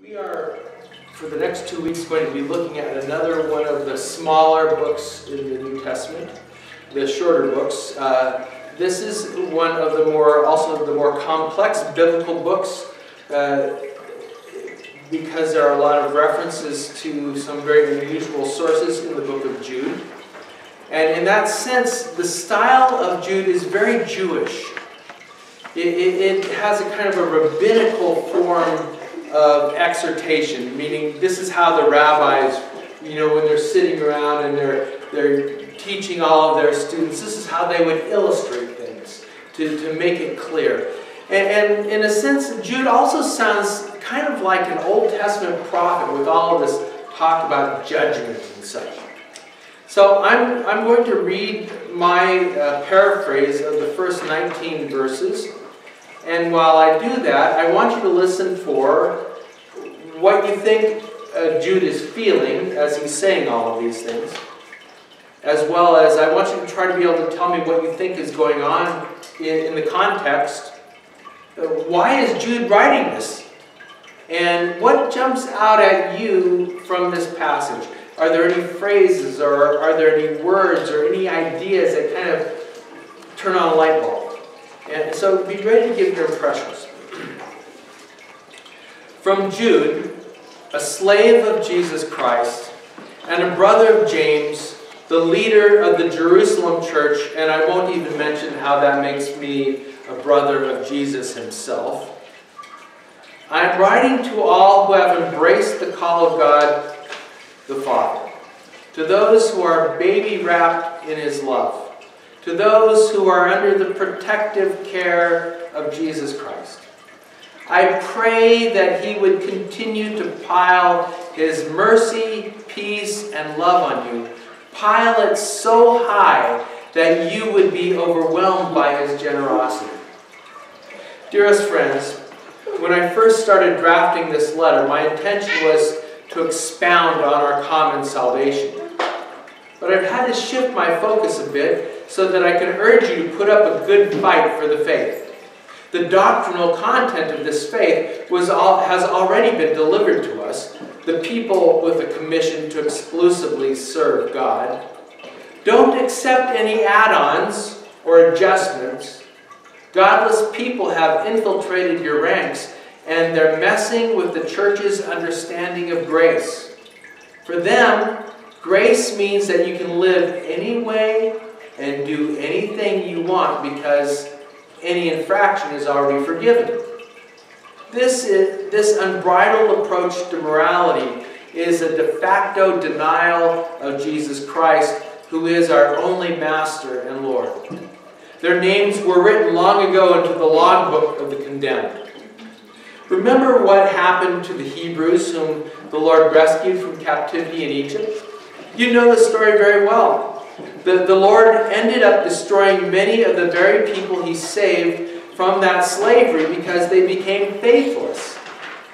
We are, for the next 2 weeks, going to be looking at another one of the smaller books in the New Testament, the shorter books. This is one of the more complex biblical books because there are a lot of references to some very unusual sources in the book of Jude. And in that sense, the style of Jude is very Jewish. It has a kind of a rabbinical form of exhortation, meaning this is how the rabbis, when they're sitting around and they're teaching all of their students, this is how they would illustrate things to make it clear. And in a sense, Jude also sounds kind of like an Old Testament prophet with all of this talk about judgment and such. So I'm going to read my paraphrase of the first 19 verses. And while I do that, I want you to listen for what you think Jude is feeling as he's saying all of these things. As well as I want you to try to be able to tell me what you think is going on in the context. Why is Jude writing this? And what jumps out at you from this passage? Are there any phrases or are there any words or any ideas that kind of turn on a light bulb? And so be ready to give your impressions. From Jude, a slave of Jesus Christ and a brother of James, the leader of the Jerusalem church, and I won't even mention how that makes me a brother of Jesus himself. I am writing to all who have embraced the call of God the Father, to those who are baby wrapped in his love, to those who are under the protective care of Jesus Christ. I pray that he would continue to pile his mercy, peace, and love on you, pile it so high that you would be overwhelmed by his generosity. Dearest friends, when I first started drafting this letter, my intention was to expound on our common salvation. But I've had to shift my focus a bit so that I can urge you to put up a good fight for the faith. The doctrinal content of this faith has already been delivered to us, the people with a commission to exclusively serve God. Don't accept any add-ons or adjustments. Godless people have infiltrated your ranks, and they're messing with the church's understanding of grace. For them, grace means that you can live any way and do anything you want because any infraction is already forgiven. This unbridled approach to morality is a de facto denial of Jesus Christ, who is our only Master and Lord. Their names were written long ago into the logbook of the condemned. Remember what happened to the Hebrews whom the Lord rescued from captivity in Egypt? You know the story very well. The Lord ended up destroying many of the very people he saved from that slavery because they became faithless.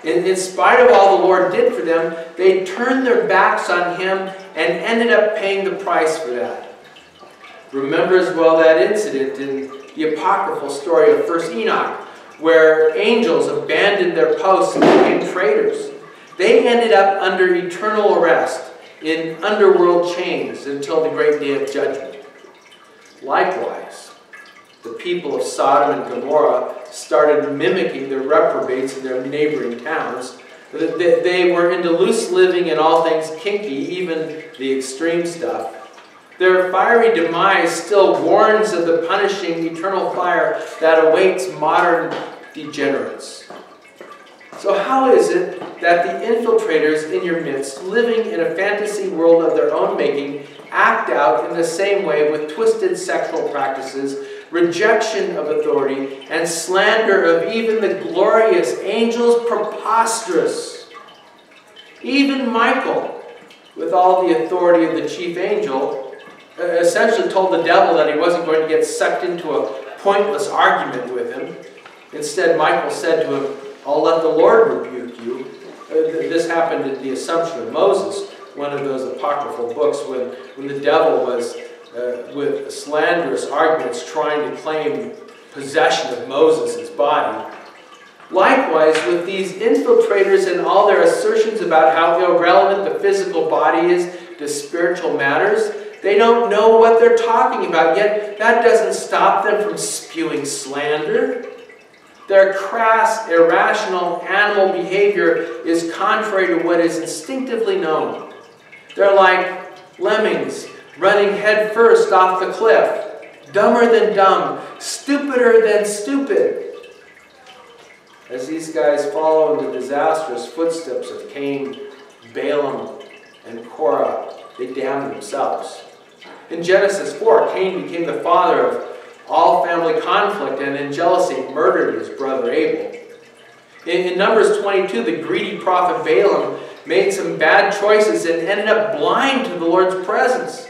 In spite of all the Lord did for them, they turned their backs on him and ended up paying the price for that. Remember as well that incident in the apocryphal story of 1 Enoch, where angels abandoned their posts and became traitors. They ended up under eternal arrest in underworld chains until the great day of judgment. Likewise, the people of Sodom and Gomorrah started mimicking the reprobates in their neighboring towns. They were into loose living and all things kinky, even the extreme stuff. Their fiery demise still warns of the punishing eternal fire that awaits modern degenerates. So how is it that the infiltrators in your midst, living in a fantasy world of their own making, act out in the same way with twisted sexual practices, rejection of authority, and slander of even the glorious angels? Preposterous. Even Michael, with all the authority of the chief angel, essentially told the devil that he wasn't going to get sucked into a pointless argument with him. Instead, Michael said to him, "I'll let the Lord rebuke you." This happened at the Assumption of Moses, one of those apocryphal books, when the devil was, with slanderous arguments, trying to claim possession of Moses' body. Likewise, with these infiltrators and all their assertions about how irrelevant the physical body is to spiritual matters, they don't know what they're talking about, yet that doesn't stop them from spewing slander. Their crass, irrational animal behavior is contrary to what is instinctively known. They're like lemmings running headfirst off the cliff, dumber than dumb, stupider than stupid. As these guys follow in the disastrous footsteps of Cain, Balaam, and Korah, they damn themselves. In Genesis 4, Cain became the father of all family conflict and in jealousy murdered his brother Abel. In Numbers 22, the greedy prophet Balaam made some bad choices and ended up blind to the Lord's presence.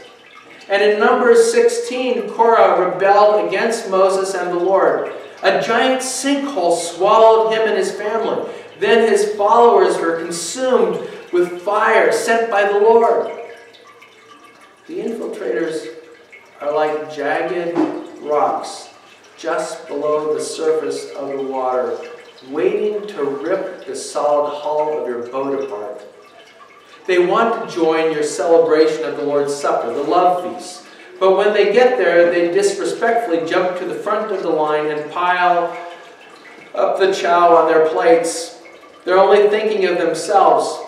And in Numbers 16, Korah rebelled against Moses and the Lord. A giant sinkhole swallowed him and his family. Then his followers were consumed with fire sent by the Lord. The infiltrators are like jagged rocks just below the surface of the water, waiting to rip the solid hull of your boat apart. They want to join your celebration of the Lord's Supper, the love feast. But when they get there, they disrespectfully jump to the front of the line and pile up the chow on their plates. They're only thinking of themselves.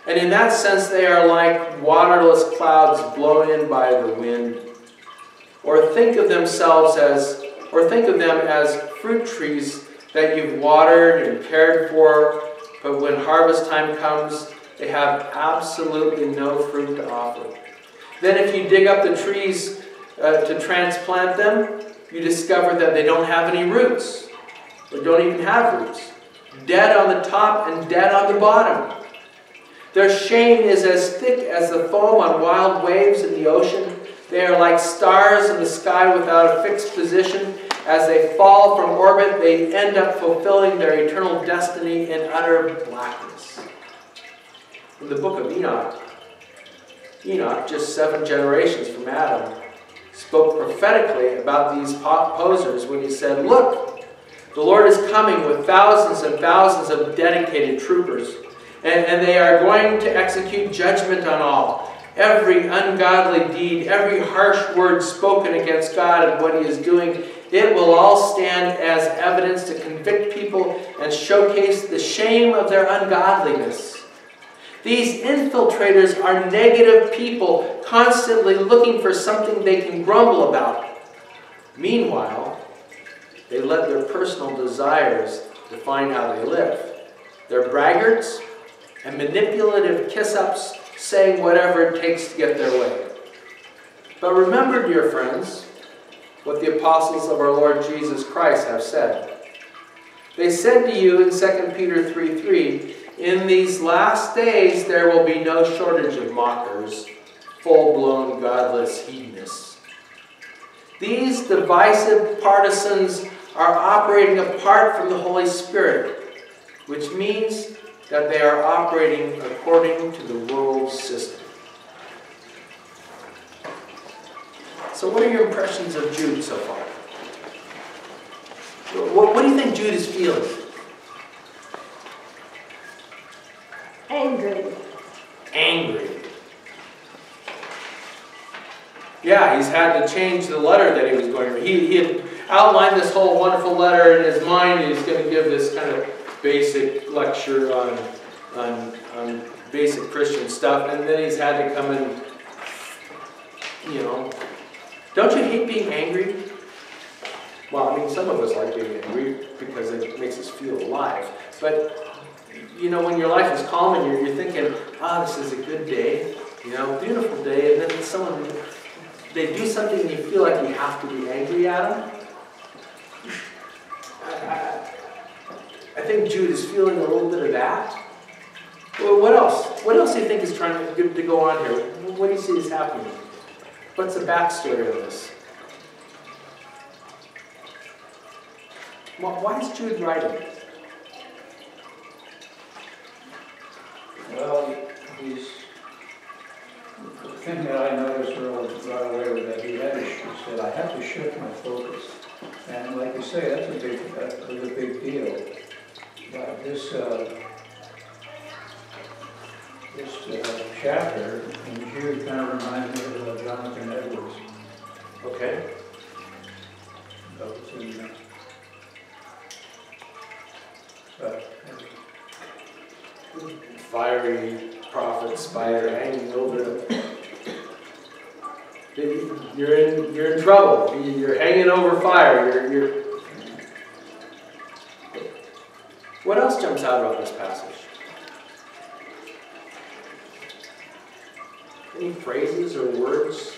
And in that sense, they are like waterless clouds blown in by the wind. Or think of them as fruit trees that you've watered and cared for, but when harvest time comes, they have absolutely no fruit to offer. Then if you dig up the trees to transplant them, you discover that they don't have any roots, or don't even have roots. Dead on the top and dead on the bottom. Their shame is as thick as the foam on wild waves in the ocean. They are like stars in the sky without a fixed position. As they fall from orbit, they end up fulfilling their eternal destiny in utter blackness. In the book of Enoch, just 7 generations from Adam, spoke prophetically about these posers when he said, "Look, the Lord is coming with thousands and thousands of dedicated troopers, and they are going to execute judgment on all. Every ungodly deed, every harsh word spoken against God and what He is doing, it will all stand as evidence to convict people and showcase the shame of their ungodliness." These infiltrators are negative people, constantly looking for something they can grumble about. Meanwhile, they let their personal desires define how they live. They're braggarts and manipulative kiss-ups, saying whatever it takes to get their way. But remember, dear friends, what the apostles of our Lord Jesus Christ have said. They said to you in 2 Peter 3:3, "In these last days there will be no shortage of mockers, full-blown godless hedonists." These divisive partisans are operating apart from the Holy Spirit, which means that they are operating according to the world's system. So what are your impressions of Jude so far? What do you think Jude is feeling? Angry. Yeah, he's had to change the letter that he was going to. He had outlined this whole wonderful letter in his mind, and he's going to give this kind of basic lecture on basic Christian stuff, and then he's had to come and, don't you hate being angry? Well, I mean, some of us like being angry because it makes us feel alive. But, when your life is calm and you're thinking, this is a good day, beautiful day, and then they do something and you feel like you have to be angry at them. I think Jude is feeling a little bit of that. Well, what else? What else do you think is trying to go on here? What do you see is happening? What's the backstory of this? Why is Jude writing? Well, the thing that I noticed right away was that he said, "I have to shift my focus." And like you say, that's a big deal. this chapter in Jude kind of reminds me of Jonathan Edwards. Okay. Fiery prophet spider hanging over them. You're in trouble. You're hanging over fire. You're. What else jumps out about this passage? Any phrases or words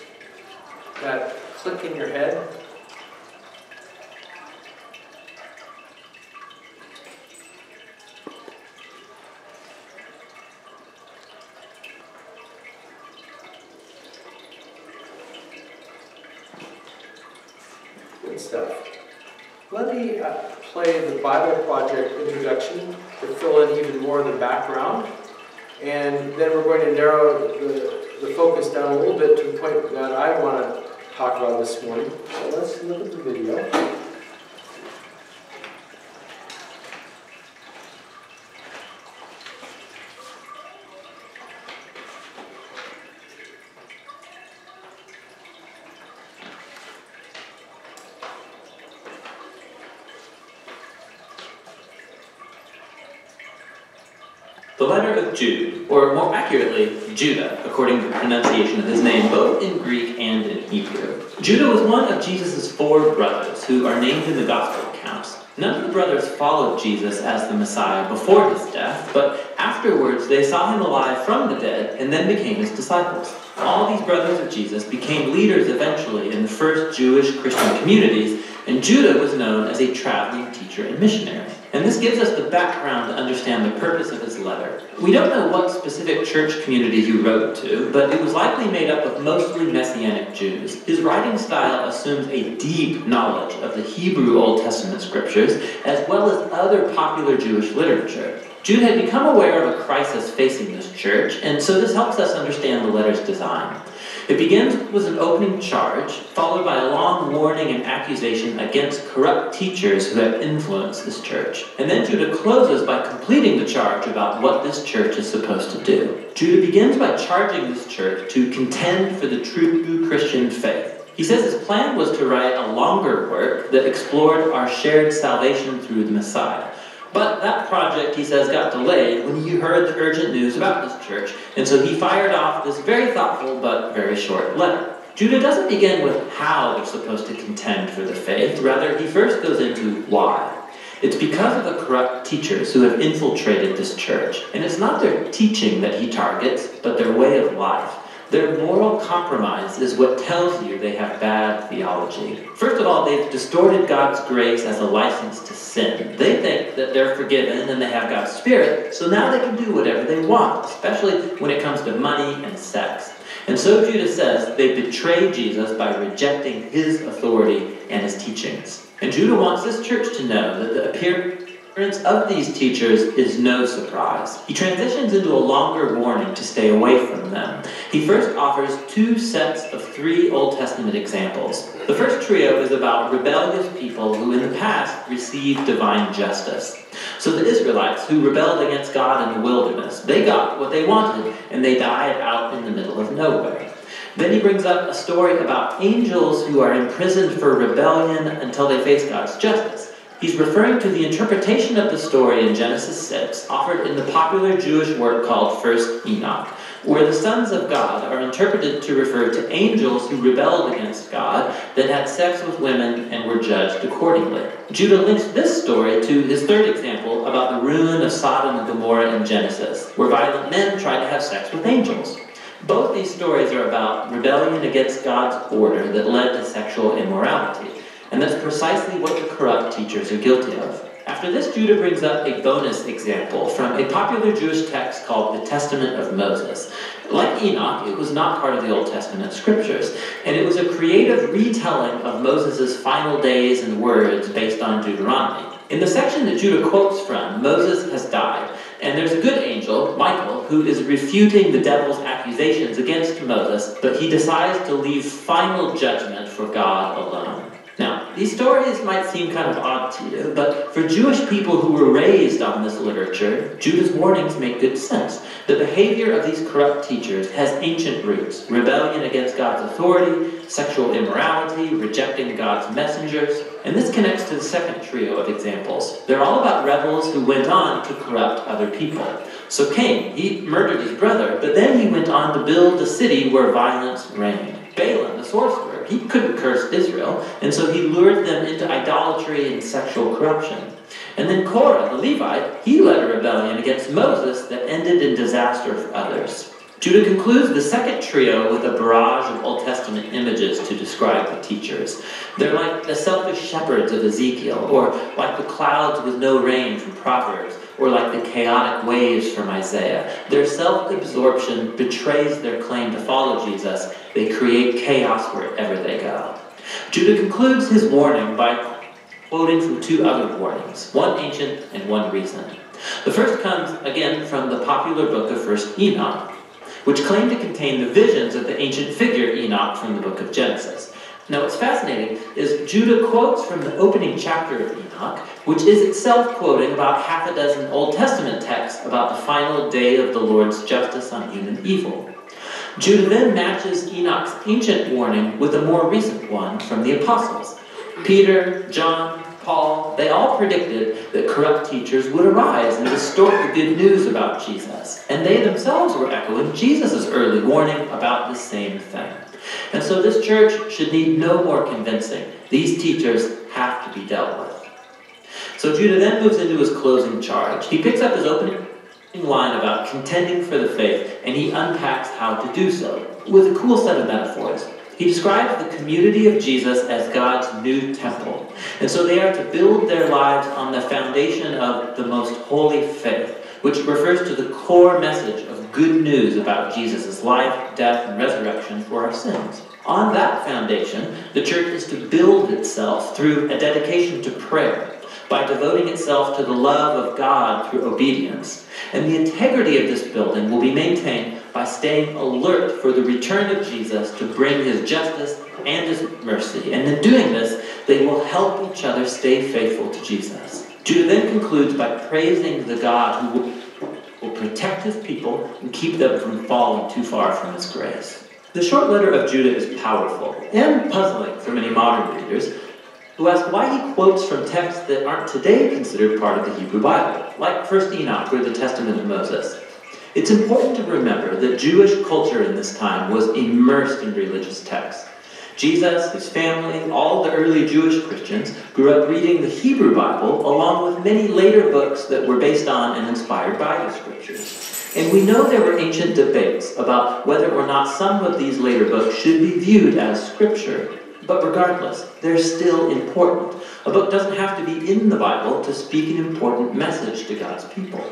that click in your head? Good stuff. Let me play the Bible Project introduction to fill in even more of the background. And then we're going to narrow the focus down a little bit to the point that I want to talk about this morning. So let's look at the video. The letter of Jude, or more accurately, Judah, according to the pronunciation of his name, both in Greek and in Hebrew. Judah was one of Jesus' 4 brothers, who are named in the Gospel accounts. None of the brothers followed Jesus as the Messiah before his death, but afterwards they saw him alive from the dead and then became his disciples. All these brothers of Jesus became leaders eventually in the first Jewish Christian communities, and Judah was known as a traveling teacher and missionary. And this gives us the background to understand the purpose of his letter. We don't know what specific church community he wrote to, but it was likely made up of mostly Messianic Jews. His writing style assumes a deep knowledge of the Hebrew Old Testament scriptures, as well as other popular Jewish literature. Jude had become aware of a crisis facing this church, and so this helps us understand the letter's design. It begins with an opening charge, followed by a long warning and accusation against corrupt teachers who have influenced this church. And then Jude closes by completing the charge about what this church is supposed to do. Jude begins by charging this church to contend for the true Christian faith. He says his plan was to write a longer work that explored our shared salvation through the Messiah. But that project, he says, got delayed when he heard the urgent news about this church, and so he fired off this very thoughtful but very short letter. Jude doesn't begin with how they're supposed to contend for the faith. Rather, he first goes into why. It's because of the corrupt teachers who have infiltrated this church. And it's not their teaching that he targets, but their way of life. Their moral compromise is what tells you they have bad theology. First of all, they've distorted God's grace as a license to sin. They think that they're forgiven and they have God's Spirit, so now they can do whatever they want, especially when it comes to money and sex. And so Jude says they betrayed Jesus by rejecting his authority and his teachings. And Jude wants this church to know that the appearance of these teachers is no surprise. He transitions into a longer warning to stay away from them. He first offers 2 sets of 3 Old Testament examples. The first trio is about rebellious people who in the past received divine justice. So the Israelites who rebelled against God in the wilderness, they got what they wanted and they died out in the middle of nowhere. Then he brings up a story about angels who are imprisoned for rebellion until they face God's justice. He's referring to the interpretation of the story in Genesis 6, offered in the popular Jewish work called 1 Enoch, where the sons of God are interpreted to refer to angels who rebelled against God, then had sex with women, and were judged accordingly. Jude links this story to his third example about the ruin of Sodom and Gomorrah in Genesis, where violent men tried to have sex with angels. Both these stories are about rebellion against God's order that led to sexual immorality. And that's precisely what the corrupt teachers are guilty of. After this, Jude brings up a bonus example from a popular Jewish text called the Testament of Moses. Like Enoch, it was not part of the Old Testament scriptures, and it was a creative retelling of Moses' final days and words based on Deuteronomy. In the section that Jude quotes from, Moses has died, and there's a good angel, Michael, who is refuting the devil's accusations against Moses, but he decides to leave final judgment for God alone. Now, these stories might seem kind of odd to you, but for Jewish people who were raised Based on this literature, Judah's warnings make good sense. The behavior of these corrupt teachers has ancient roots: rebellion against God's authority, sexual immorality, rejecting God's messengers. And this connects to the second trio of examples. They're all about rebels who went on to corrupt other people. So Cain, he murdered his brother, but then he went on to build a city where violence reigned. Balaam, the sorcerer, he couldn't curse Israel, and so he lured them into idolatry and sexual corruption. And then Korah, the Levite, he led a rebellion against Moses that ended in disaster for others. Judah concludes the second trio with a barrage of Old Testament images to describe the teachers. They're like the selfish shepherds of Ezekiel, or like the clouds with no rain from Proverbs, or like the chaotic waves from Isaiah. Their self-absorption betrays their claim to follow Jesus. They create chaos wherever they go. Judah concludes his warning by quoting from two other warnings, one ancient and one recent. The first comes, again, from the popular book of 1 Enoch, which claimed to contain the visions of the ancient figure Enoch from the book of Genesis. Now what's fascinating is Judah quotes from the opening chapter of Enoch, which is itself quoting about half a dozen Old Testament texts about the final day of the Lord's justice on human evil. Judah then matches Enoch's ancient warning with a more recent one from the apostles. Peter, John, Paul, they all predicted that corrupt teachers would arise and distort the good news about Jesus. And they themselves were echoing Jesus' early warning about the same thing. And so this church should need no more convincing. These teachers have to be dealt with. So Judah then moves into his closing charge. He picks up his opening line about contending for the faith, and he unpacks how to do so with a cool set of metaphors. He describes the community of Jesus as God's new temple. And so they are to build their lives on the foundation of the most holy faith, which refers to the core message of good news about Jesus' life, death, and resurrection for our sins. On that foundation, the church is to build itself through a dedication to prayer, by devoting itself to the love of God through obedience. And the integrity of this building will be maintained by staying alert for the return of Jesus to bring his justice and his mercy. And in doing this, they will help each other stay faithful to Jesus. Judah then concludes by praising the God who will protect his people and keep them from falling too far from his grace. The short letter of Judah is powerful and puzzling for many modern readers, who ask why he quotes from texts that aren't today considered part of the Hebrew Bible, like 1 Enoch or the Testament of Moses. It's important to remember that Jewish culture in this time was immersed in religious texts. Jesus, his family, all the early Jewish Christians grew up reading the Hebrew Bible along with many later books that were based on and inspired by the scriptures. And we know there were ancient debates about whether or not some of these later books should be viewed as scripture. But regardless, they're still important. A book doesn't have to be in the Bible to speak an important message to God's people.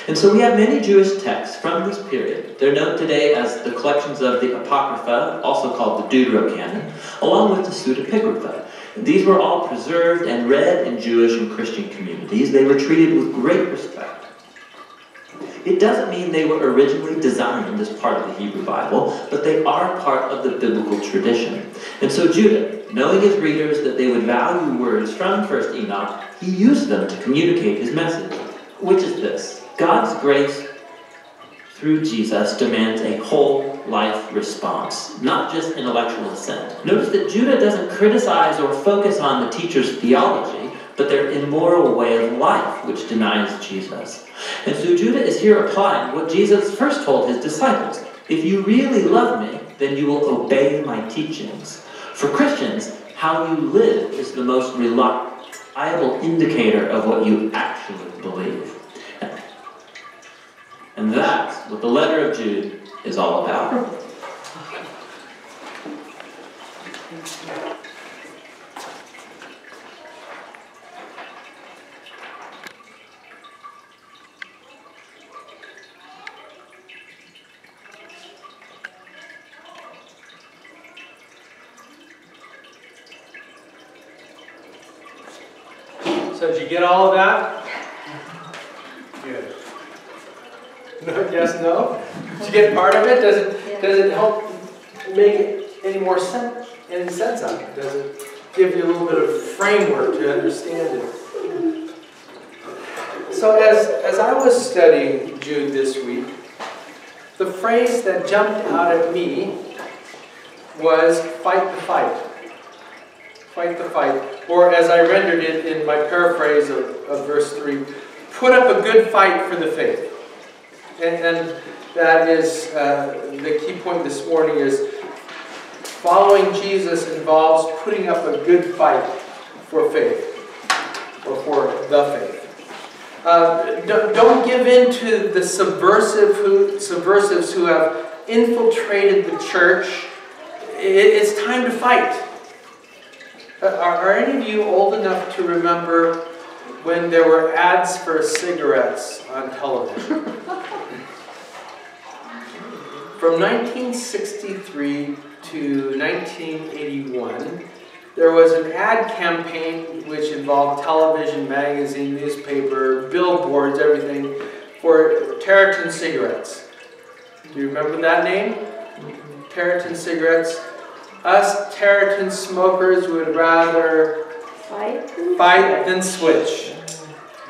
And so we have many Jewish texts from this period. They're known today as the collections of the Apocrypha, also called the Deuterocanon, along with the Pseudepigrapha. These were all preserved and read in Jewish and Christian communities. They were treated with great respect. It doesn't mean they were originally designed as part of the Hebrew Bible, but they are part of the biblical tradition. And so Judah, knowing his readers that they would value words from 1 Enoch, he used them to communicate his message, which is this: God's grace through Jesus demands a whole life response, not just intellectual assent. Notice that Judah doesn't criticize or focus on the teacher's theology, but their immoral way of life, which denies Jesus. And so Judah is here applying what Jesus first told his disciples: if you really love me, then you will obey my teachings. For Christians, how you live is the most reliable indicator of what you actually believe. And that's what the letter of Jude is all about. So did you get all of that? Yes. No, yes, no? Did you get part of it? Does it help make it any more sense of it? Does it give you a little bit of framework to understand it? So as I was studying Jude this week, the phrase that jumped out at me was fight the fight. Fight the fight. Or as I rendered it in my paraphrase of verse 3, put up a good fight for the faith. And that is the key point this morning is following Jesus involves putting up a good fight for faith, or for the faith. Don't give in to the subversives who have infiltrated the church. It's time to fight. Are any of you old enough to remember when there were ads for cigarettes on television? From 1963 to 1981, there was an ad campaign which involved television, magazine, newspaper, billboards, everything, for Tareyton cigarettes. Do you remember that name? Tareyton cigarettes. Us Tareyton smokers would rather fight than switch.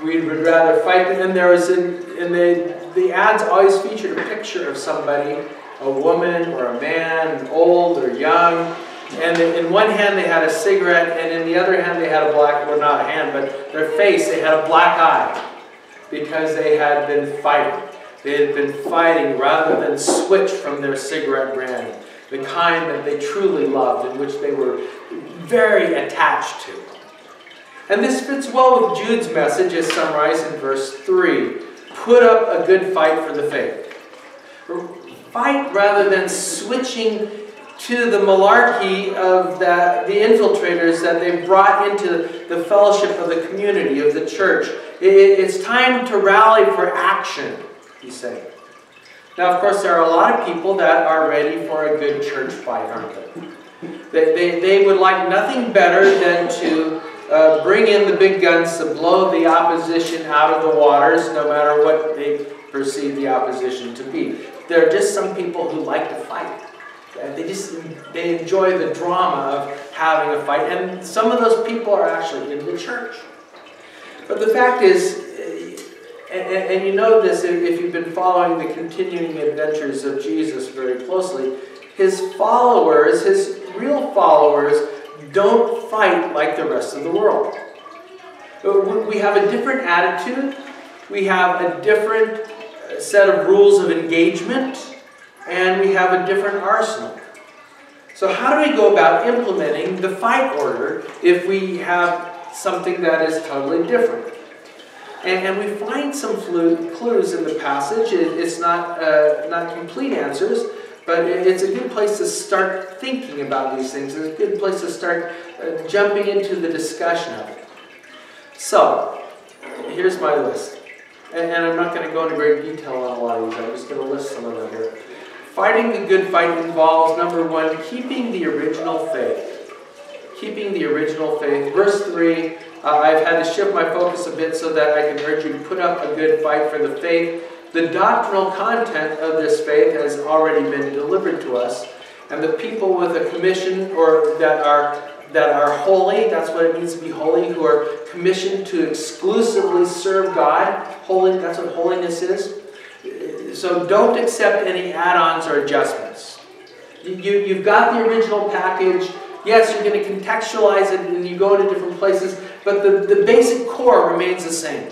We would rather fight than... And there was the ads always featured a picture of somebody, a woman or a man, old or young. And in one hand they had a cigarette, and in the other hand they had a black, well not a hand, but their face, they had a black eye. Because they had been fighting. They had been fighting rather than switch from their cigarette brand. The kind that they truly loved and which they were very attached to. And this fits well with Jude's message as summarized in verse 3. Put up a good fight for the faith. Fight rather than switching to the malarkey of the infiltrators that they've brought into the fellowship of the community, of the church. It's time to rally for action, he's saying. Now, of course, there are a lot of people that are ready for a good church fight, aren't they? They would like nothing better than to bring in the big guns to blow the opposition out of the waters, no matter what they perceive the opposition to be. There are just some people who like to fight. They enjoy the drama of having a fight, and some of those people are actually in the church. But the fact is, and you know this if you've been following the continuing adventures of Jesus very closely, his followers, his real followers, don't fight like the rest of the world. We have a different attitude, we have a different set of rules of engagement, and we have a different arsenal. So how do we go about implementing the fight order if we have something that is totally different? And we find some clues in the passage. It's not complete answers, but it's a good place to start thinking about these things. It's a good place to start jumping into the discussion of it. So, here's my list. And I'm not going to go into great detail on a lot of these. I'm just going to list some of them here. Fighting the good fight involves, number one, keeping the original faith. Keeping the original faith. Verse 3, I've had to shift my focus a bit so that I can urge you to put up a good fight for the faith. The doctrinal content of this faith has already been delivered to us. And the people with a commission, or that are holy, that's what it means to be holy, who are commissioned to exclusively serve God. Holy, that's what holiness is. So don't accept any add-ons or adjustments. You've got the original package. Yes, you're going to contextualize it and you go to different places, but the basic core remains the same.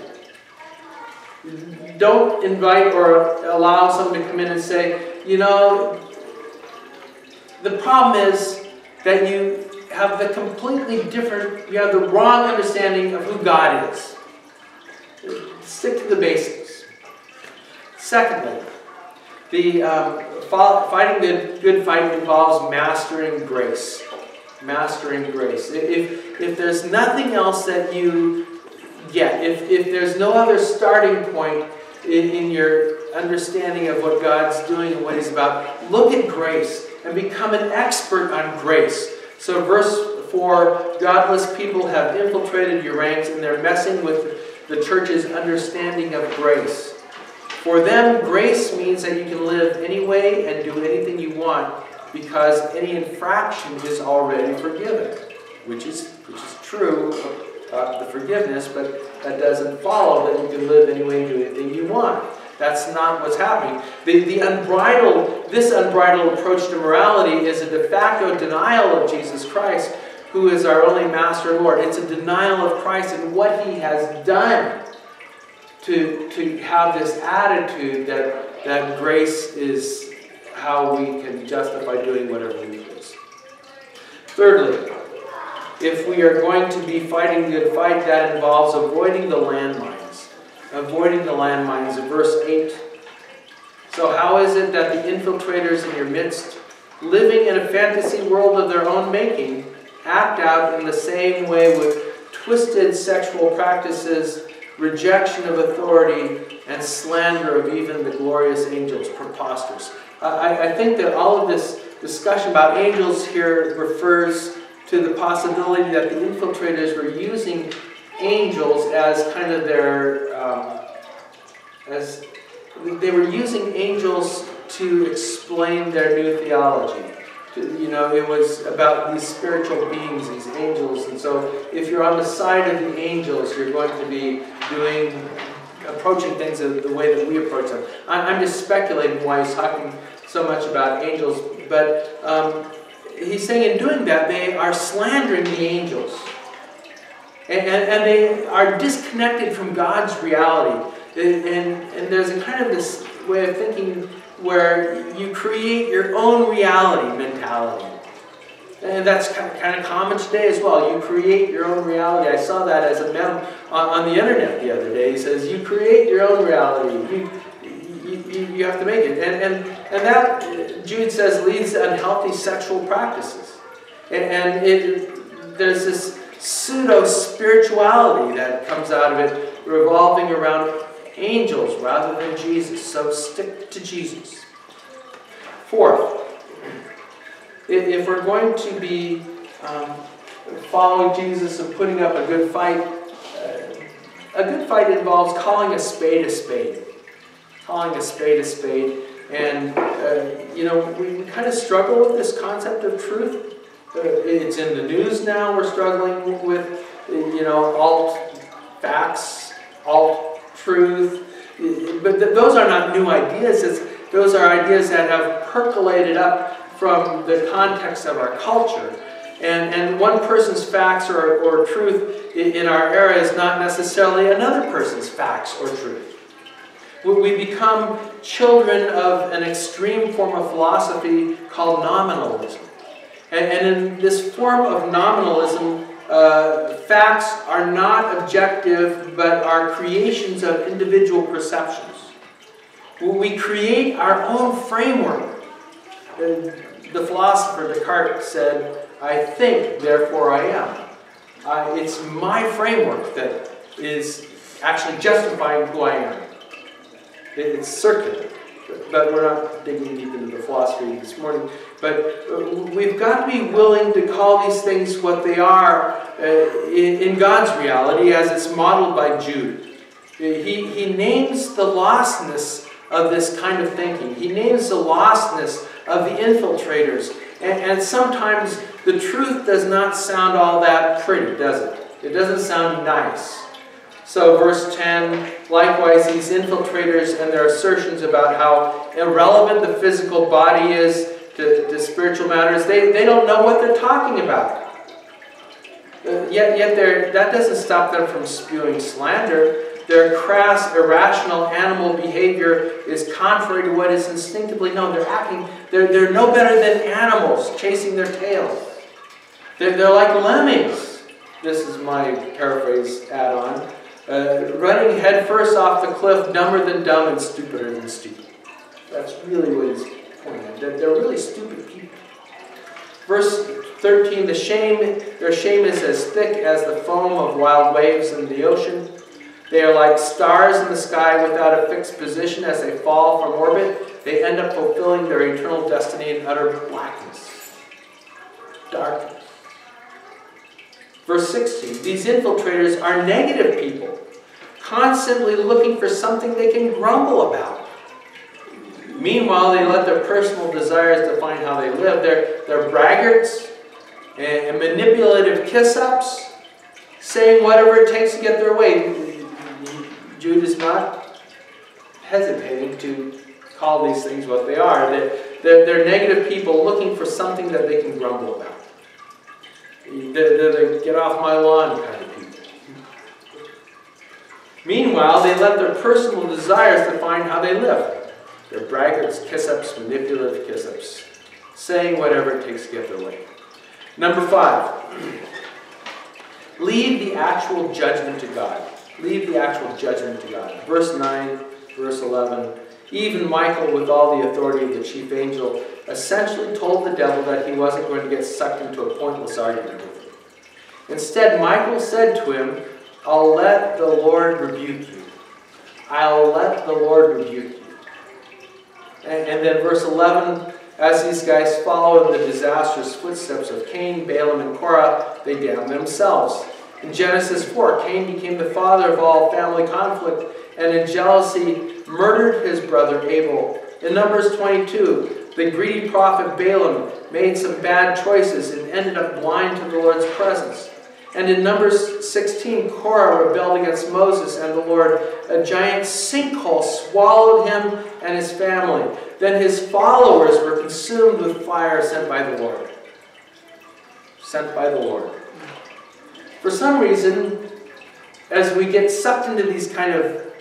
Don't invite or allow someone to come in and say, you know, the problem is that you have the completely different, you have the wrong understanding of who God is. Stick to the basics. Secondly, fighting the good fight involves mastering grace. Mastering grace. If there's nothing else that you get, if there's no other starting point in your understanding of what God's doing and what He's about, look at grace and become an expert on grace. So verse 4, godless people have infiltrated your ranks and they're messing with the church's understanding of grace. For them, grace means that you can live any way and do anything you want because any infraction is already forgiven, which is true the forgiveness, but that doesn't follow that you can live anyway and do anything you want. That's not what's happening. This unbridled approach to morality is a de facto denial of Jesus Christ, who is our only Master and Lord. It's a denial of Christ and what He has done to have this attitude that grace is how we can justify doing whatever we please. Thirdly, if we are going to be fighting the good fight, that involves avoiding the landmines. Avoiding the landmines of verse 8. So how is it that the infiltrators in your midst, living in a fantasy world of their own making, act out in the same way with twisted sexual practices, rejection of authority, and slander of even the glorious angels? Preposterous. I think that all of this discussion about angels here refers to the possibility that the infiltrators were using angels as kind of their, they were using angels to explain their new theology. It was about these spiritual beings, these angels, and so if you're on the side of the angels, you're going to be approaching things the way that we approach them. I'm just speculating why he's talking so much about angels, but he's saying in doing that, they are slandering the angels. And they are disconnected from God's reality. And there's a kind of this way of thinking where you create your own reality mentality. And that's kind of common today as well. You create your own reality. I saw that as a meme on the internet the other day. He says, you create your own reality. You have to make it. And that, Jude says, leads to unhealthy sexual practices. And there's this pseudo-spirituality that comes out of it, revolving around angels rather than Jesus. So stick to Jesus. Fourth, if we're going to be following Jesus and putting up a good fight involves calling a spade a spade. Calling a spade a spade. And, we kind of struggle with this concept of truth. It's in the news now. We're struggling with, alt facts, alt truth. But those are not new ideas. Those are ideas that have percolated up from the context of our culture. And one person's facts or truth in our era is not necessarily another person's facts or truth. We become children of an extreme form of philosophy called nominalism. And in this form of nominalism, facts are not objective, but are creations of individual perceptions. We create our own framework. The philosopher Descartes said, I think, therefore I am. It's my framework that is actually justifying who I am. It's circular. But we're not digging deep into the philosophy this morning. But we've got to be willing to call these things what they are in God's reality as it's modeled by Jude. He names the lostness of this kind of thinking. He names the lostness of the infiltrators. And sometimes the truth does not sound all that pretty, does it? It doesn't sound nice. So verse 10, likewise these infiltrators and their assertions about how irrelevant the physical body is to spiritual matters, they don't know what they're talking about. Yet that doesn't stop them from spewing slander. Their crass, irrational animal behavior is contrary to what is instinctively known. They're no better than animals chasing their tails. They're like lemmings. This is my paraphrase add-on. Running headfirst off the cliff, dumber than dumb and stupider than stupid. That's really what he's pointing at. They're really stupid people. Verse 13, their shame is as thick as the foam of wild waves in the ocean. They are like stars in the sky without a fixed position. As they fall from orbit, they end up fulfilling their eternal destiny in utter blackness, darkness. Verse 16, these infiltrators are negative people, constantly looking for something they can grumble about. Meanwhile, they let their personal desires define how they live. They're braggarts and manipulative kiss-ups. saying whatever it takes to get their way. Jude is not hesitating to call these things what they are. They're negative people looking for something that they can grumble about. They're get off my lawn kind of people. Meanwhile, they let their personal desires define how they live. They're braggarts, kiss-ups, manipulative kiss-ups, saying whatever it takes to get their way. Number 5, leave the actual judgment to God. Leave the actual judgment to God. Verse 9, verse 11. Even Michael, with all the authority of the chief angel, essentially told the devil that he wasn't going to get sucked into a pointless argument with him. Instead, Michael said to him, I'll let the Lord rebuke you. I'll let the Lord rebuke you. And then verse 11, as these guys follow in the disastrous footsteps of Cain, Balaam, and Korah, they damn themselves. In Genesis 4, Cain became the father of all family conflict, and in jealousy murdered his brother Abel. In Numbers 22, the greedy prophet Balaam made some bad choices and ended up blind to the Lord's presence. And in Numbers 16, Korah rebelled against Moses and the Lord. A giant sinkhole swallowed him and his family. Then his followers were consumed with fire sent by the Lord. Sent by the Lord. For some reason, as we get sucked into these kind of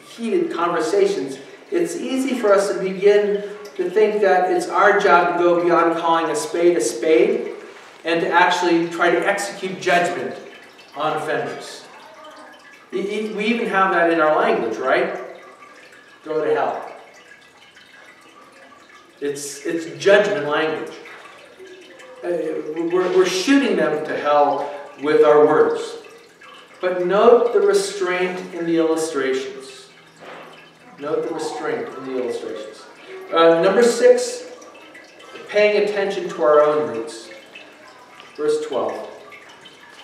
heated conversations, it's easy for us to begin to think that it's our job to go beyond calling a spade and to actually try to execute judgment on offenders. We even have that in our language, right? Go to hell. It's judgment language. We're shooting them to hell with our words. But note the restraint in the illustrations. Note the restraint in the illustrations. Number 6, paying attention to our own roots. Verse 12.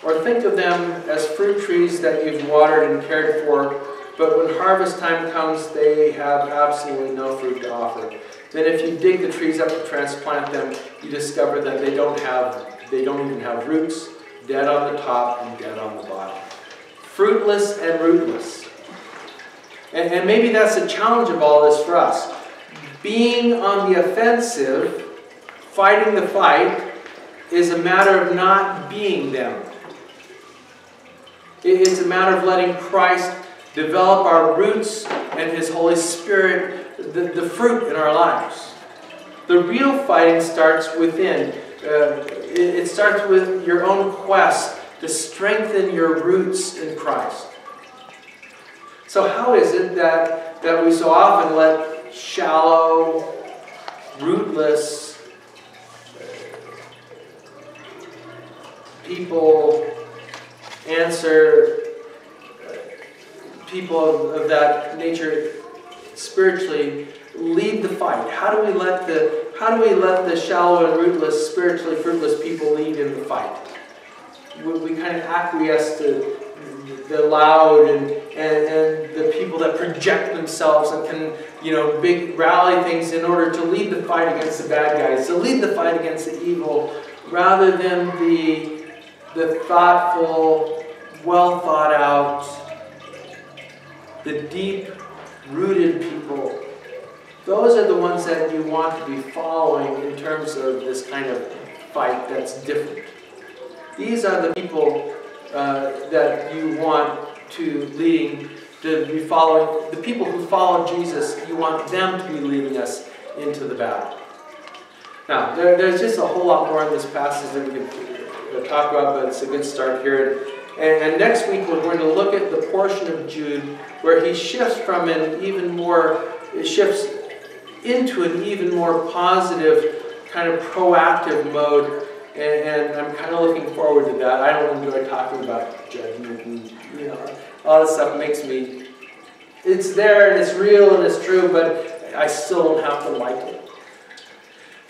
Or think of them as fruit trees that you've watered and cared for, but when harvest time comes, they have absolutely no fruit to offer. Then if you dig the trees up to transplant them, you discover that they don't even have roots, dead on the top and dead on the bottom. Fruitless and rootless. And maybe that's the challenge of all this for us. Being on the offensive, fighting the fight, is a matter of not being them. It's a matter of letting Christ develop our roots and His Holy Spirit, the fruit in our lives. The real fighting starts within. It starts with your own quest to strengthen your roots in Christ. So how is it that we so often let shallow, rootless people answer people of that nature spiritually lead the fight? How do we let the shallow and rootless, spiritually fruitless people lead in the fight? We kind of acquiesce to the loud and the people that project themselves and can, big rally things in order to lead the fight against the bad guys, to lead the fight against the evil, rather than the thoughtful, well thought out, the deep-rooted people. Those are the ones that you want to be following in terms of this kind of fight that's different. These are the people that you want to be following. The people who follow Jesus, you want them to be leading us into the battle. Now, there's just a whole lot more in this passage that we could talk about, but it's a good start here. And next week we're going to look at the portion of Jude where he shifts into an even more positive, kind of proactive mode. And I'm kind of looking forward to that. I don't enjoy talking about judgment and all this stuff makes me. It's there and it's real and it's true, but I still don't have to like it.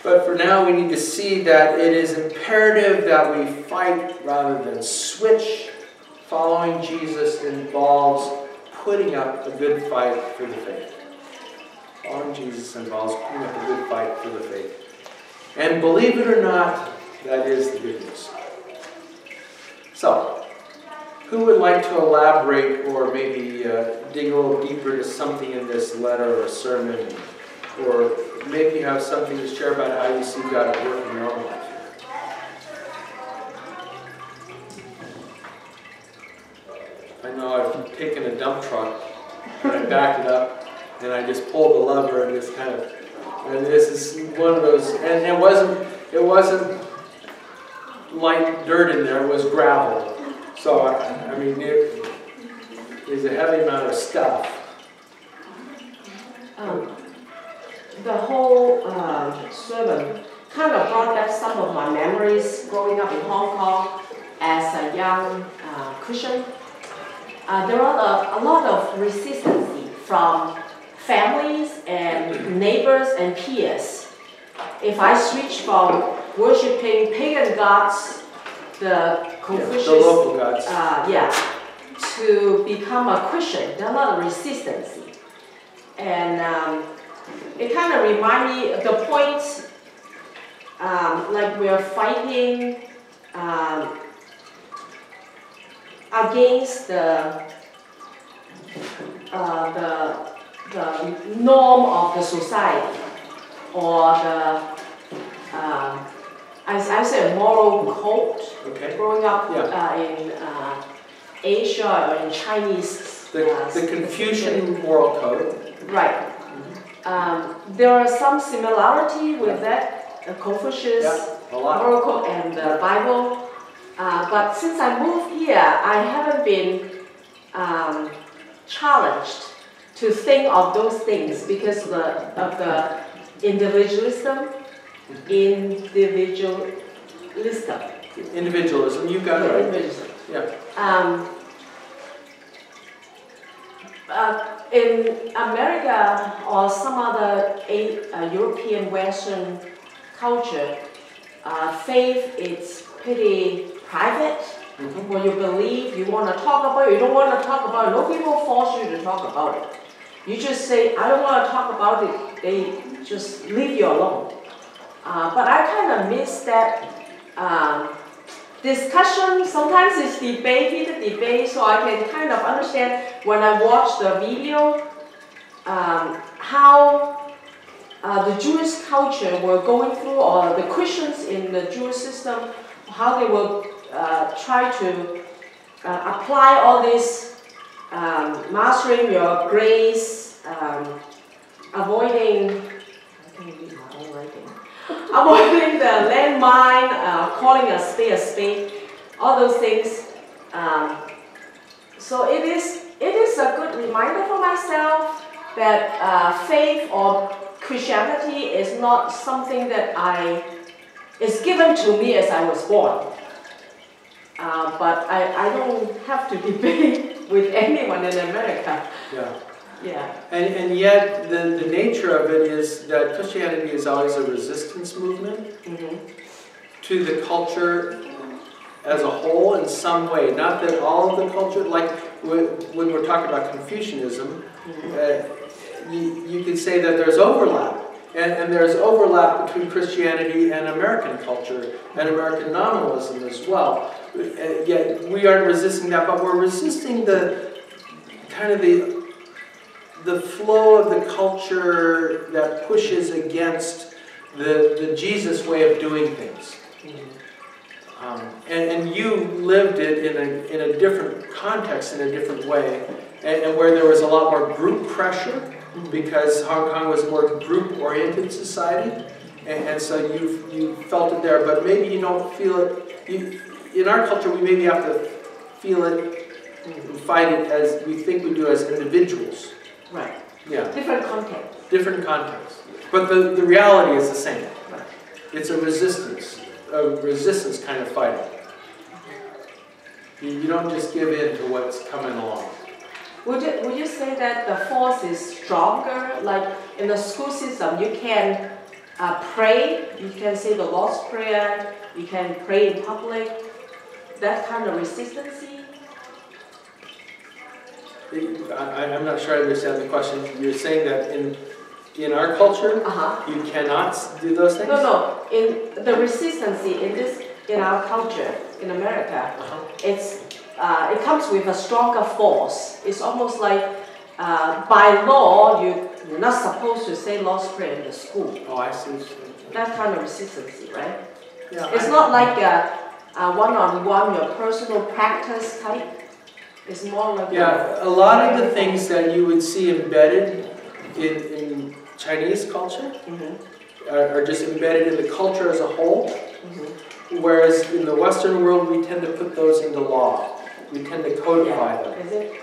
But for now, we need to see that it is imperative that we fight rather than switch. Following Jesus involves putting up a good fight for the faith. Following Jesus involves putting up a good fight for the faith. And believe it or not, that is the good news. So, Who would like to elaborate or maybe dig a little deeper to something in this letter or sermon? Or maybe you have something to share about how you see God at work in your own life? I know I've taken a dump truck and I backed it up and I just pulled the lever and just kind of, and this is one of those, and it wasn't light dirt in there, it was gravel. So, I mean, it is a heavy amount of stuff. The whole sermon kind of brought back some of my memories growing up in Hong Kong as a young Christian. There are a lot of resistance from families and neighbors and peers. If I switch from worshipping pagan gods, the Confucius, the local gods, to become a Christian, there are a lot of resistance. And it kind of reminds me of the point, like we are fighting against the norm of the society, or the I say a moral code. Okay. Growing up in Asia or in Chinese, the Confucian moral code. Right. There are some similarity with that Confucius moral code and the Bible. But since I moved here, I haven't been challenged to think of those things because of the individualism. Individualism, you got it right. Individualism. Yeah. In America or some other European Western culture, faith is pretty private. What you believe, you want to talk about it, you don't want to talk about it. No people force you to talk about it. You just say, I don't want to talk about it. They just leave you alone. But I kind of miss that discussion. Sometimes it's heated debate, so I can kind of understand when I watch the video how the Jewish culture were going through, or the Christians in the Jewish system, how they will try to apply all this, mastering your grace, avoiding the landmine, calling a spade, all those things. So it is a good reminder for myself that faith or Christianity is not something that is given to me as I was born. But I don't have to debate with anyone in America. Yeah. Yeah. And yet the nature of it is that Christianity is always a resistance movement to the culture as a whole in some way. Not that all of the culture, like when we're talking about Confucianism, you could say that there's overlap. And there's overlap between Christianity and American culture and American nominalism as well. Yet we aren't resisting that, but we're resisting the kind of the flow of the culture that pushes against the Jesus way of doing things. And you lived it in a different context, in a different way, and where there was a lot more group pressure, because Hong Kong was a more group-oriented society, and so you felt it there, but maybe you don't feel it. In our culture, we maybe have to feel it and fight it as we think we do as individuals. Right. Yeah. Different context. Different context. But the reality is the same. Right. It's a resistance kind of fighting. You don't just give in to what's coming along. Would you say that the force is stronger? Like in the school system, you can pray, you can say the Lord's Prayer, you can pray in public, that kind of resistance? I'm not sure I understand the question. You're saying that in our culture, you cannot do those things? No. In the resistance in our culture in America, it's it comes with a stronger force. It's almost like by law, you're not supposed to say Lord's Prayer in the school. Oh, I see. That kind of resistance, right? Yeah, It's not like a one-on-one, your personal practice type. It's more like a lot of the things that you would see embedded in Chinese culture are just embedded in the culture as a whole. Whereas in the Western world, we tend to put those into law. We tend to codify them. Is it?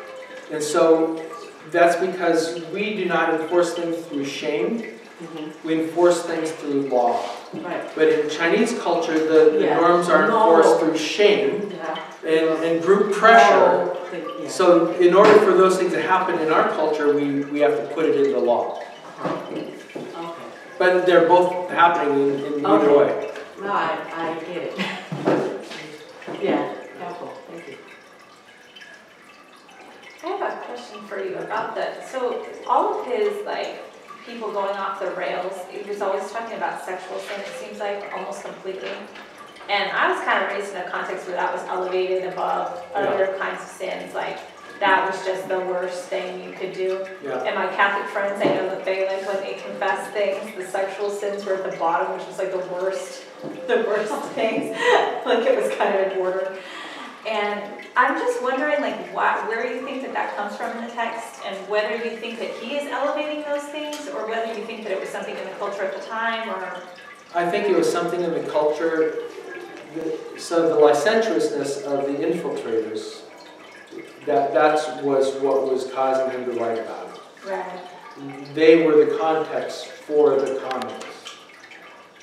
And so that's because we do not enforce things through shame. We enforce things through law. Right. But in Chinese culture, the norms are enforced through shame and group pressure. So in order for those things to happen in our culture, we have to put it into law. Okay. But they're both happening in either way. No, I get it. Yeah, helpful. Thank you. I have a question for you about that. So all of his people going off the rails, he was always talking about sexual sin, it seems like, almost completely. And I was kind of raised in a context where that was elevated above other kinds of sins, like that was just the worst thing you could do. And my Catholic friends, I know that they, when they confess things, the sexual sins were at the bottom, which was the worst things. It was kind of in order. And I'm just wondering, where you think that comes from in the text, and whether you think that he is elevating those things, or whether you think that it was something in the culture at the time, or... I think it was something in the culture. So the licentiousness of the infiltrators, that was what was causing him to write about it. Right. They were the context for the comments,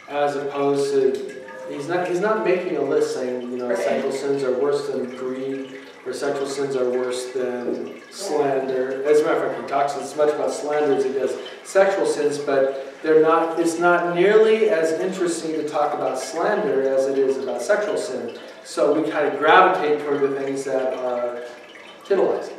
as opposed to he's not making a list saying sexual sins are worse than greed or sexual sins are worse than slander. As a matter of fact, he talks as much about slander as he does sexual sins, but they're not. It's not nearly as interesting to talk about slander as it is about sexual sin. So we kind of gravitate toward the things that are tantalizing.